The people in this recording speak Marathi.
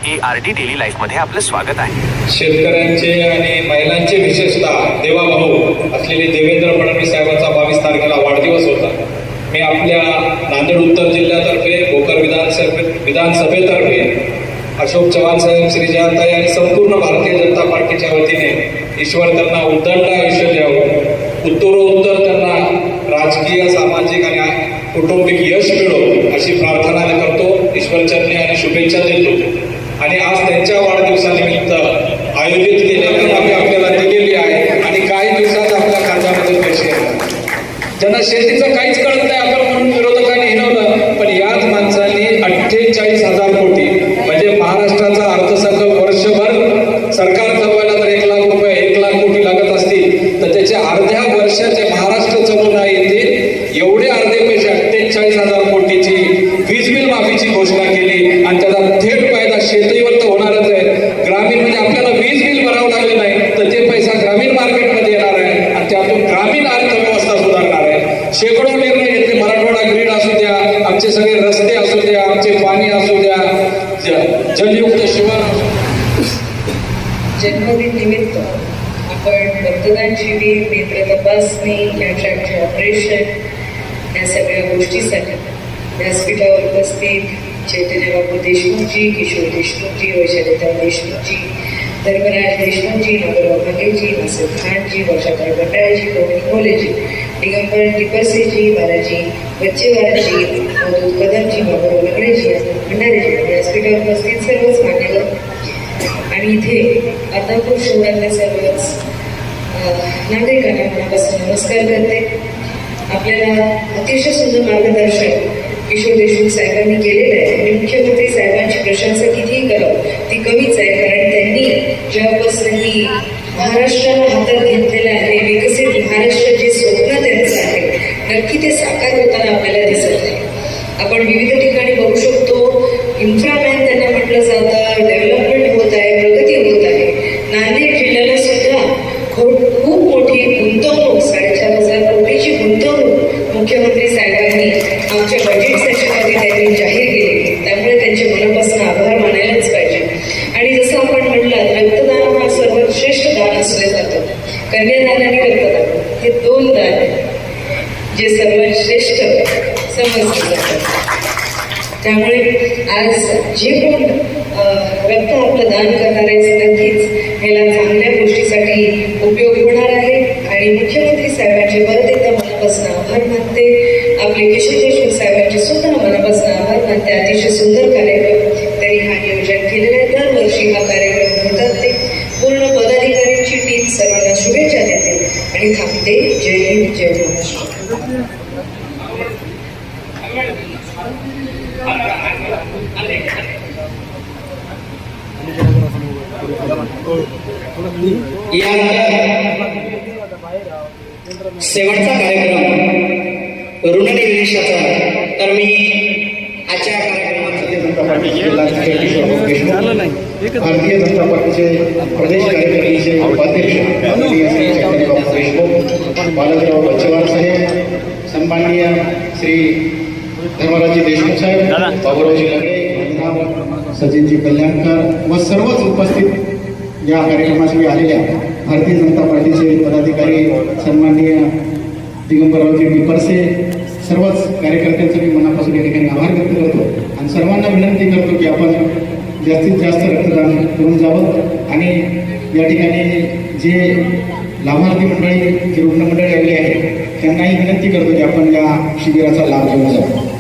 ARD डेली लाईफ मध्ये आपलं स्वागत आहे। शेतकऱ्यांचे आणि महिलांचे विशेषतः देवाभाऊ असलेले देवेंद्र फडणवीस साहेबांचा 22 तारखेला वाढदिवस होता। मी आपल्या नांदेड उत्तर जिल्ह्यातर्फे भोकर विधानसभेतर्फे अशोक चव्हाण साहेब, श्री जयंताई आणि संपूर्ण भारतीय जनता पार्टीच्या वतीने ईश्वर त्यांना उदंड आयुष्य द्यावं, उत्तरोत्तर त्यांना राजकीय, सामाजिक आणि कौटुंबिक यश मिळो अशी प्रार्थना करतो, ईश्वरचरणी आणि शुभेच्छा देतो। आणि आज त्यांच्या वाढदिवसानिमित्त आयोजित केलेली आम्ही आपल्याला दिलेली आहे आणि काही दिवसात आपल्या खात्यामध्ये पैसे येतात। ज्यांना शेतीचं काहीच कळत नाही आपण म्हणून विरोधकांनी हिणवलं, पण याच माणसांनी 48,000 कोटी म्हणजे महाराष्ट्राचा अर्थसंकल्प वर्षभर सरकार चालवायला तर 1 लाख रुपये 1 लाख कोटी लागत असतील तर त्याचे अर्ध्या वर्षाचे महाराष्ट्र चलवून येतील एवढे अर्धे पैसे 48,000 कोटीची वीज बिल माफीची घोषणा केली आणि त्याचा थेट फायदा शेतीवर तर होणारच आहे। ग्रामीण म्हणजे आपल्याला वीज बिल भरावं लागले नाही तर ते पैसा ग्रामीण मार्केटमध्ये येणार आहे आणि त्यातून ग्रामीण अर्थव्यवस्था सुधारणार आहे। शेकडो निर्णय घेतले, मराठवाडा ग्रीड असू द्या, आमचे सगळे रस्ते असू द्या, आमचे पाणी असू द्या, जलयुक्त शिवार। जन्मदिन निमित्त आपण रक्तदान शिबिर, नेत्र तपासणी, कॅन्सरचे ऑपरेशन या सगळ्या गोष्टीसाठी व्यासपीठावर उपस्थित चैतन्यबाबू देशमुखजी, किशोर देशमुखजी, वैशालीताई देशमुखजी, धर्मराज देशमुखजी, नगरराव भागेजी, नासिर खानजी, वर्षाताई भटाळजी, प्रवीण मोलेजी, दिगंबर टिपसेजी, बालाजी बच्चेवारजी, मधुर कदमजी, बाबूराव लगडेजी, भंडारेजी, व्यासपीठावर उपस्थित सर्वच मान्यवर आणि इथे आदमपूर शहरातल्या सर्वच नागरिकांना मनापासून नमस्कार करते। आपल्याला अतिशय सुंदर मार्गदर्शन किशोर देशमुख साहेबांनी केलेलं आहे आणि मुख्यमंत्री साहेबांची प्रशंसा कितीही करावं ती कमीच आहे, कारण त्यांनी जेव्हापासून महाराष्ट्राला हातात घेतलेलं आहे, विकसित महाराष्ट्र जे स्वप्न त्यांचं आहे नक्की ते साकार होताना आपल्याला दिसत आहे। आपण विविध ठिकाणी बघू शकतो, इन्फ्रामॅन त्यांना म्हटलं जातं, डेव्हलपमेंट होत आहे, प्रगती होत आहे। नांदेड जिल्ह्याला सुद्धा खूप मोठी गुंतवणूक 4,500 कोटीची गुंतवणूक मुख्यमंत्री साहेबांनी आमच्या बजेट सेशनमध्ये त्यांनी जाहीर केली, त्यामुळे त्यांचे मनापासून आभार मानायलाच पाहिजे। आणि जसं आपण म्हटलं, रक्तदान हा सर्वात श्रेष्ठ दान असले जातं। कन्यादान आणि रक्तदान हे 2 दान जे सर्वात श्रेष्ठ समजले जातात। त्यामुळे आज जे कोण रक्त आपलं दान करणार आहे नक्कीच ह्याला चांगल्या गोष्टीसाठी उपयोग होणार आहे आणि मुख्यमंत्री साहेबांचे परत एकदा मनापासून आभार मानते। आपले किशोर देशमुख साहेबांचे सुद्धा मनापासून आभार मानते। अतिशय सुंदर कार्यक्रम त्यांनी हा नियोजन केलेला आहे, दरवर्षी हा कार्यक्रम घेतात ते। पूर्ण पदाधिकाऱ्यांची टीम सर्वांना शुभेच्छा देते आणि थांबते। जय हिंद, जय महाराष्ट्र। शेवटचा कार्यक्रम ऋणनिवेशाचा, तर मी आजच्या कार्यक्रमात भारतीय जनता पार्टीचे प्रदेश कार्यकारिणीचे उपाध्यक्ष बालाजीराव बच्चेवार साहेब, सन्माननीय श्री धर्मराजी देशमुख साहेब, बाबूरावजी लगडे, सचिनजी कल्याणकर व सर्वच उपस्थित या कार्यक्रमासाठी आलेल्या भारतीय जनता पार्टीचे पदाधिकारी, सन्माननीय दिगंबररावजी टिपरसे, सर्वच कार्यकर्त्यांचं मी मनापासून या ठिकाणी आभार व्यक्त करतो आणि सर्वांना विनंती करतो की आपण जास्तीत जास्त रक्तदान करून जावं आणि या ठिकाणी जे लाभार्थी मंडळी, जे रुग्ण मंडळी आलेली आहे त्यांनाही विनंती करतो की आपण या शिबिराचा लाभ घेऊन जावं।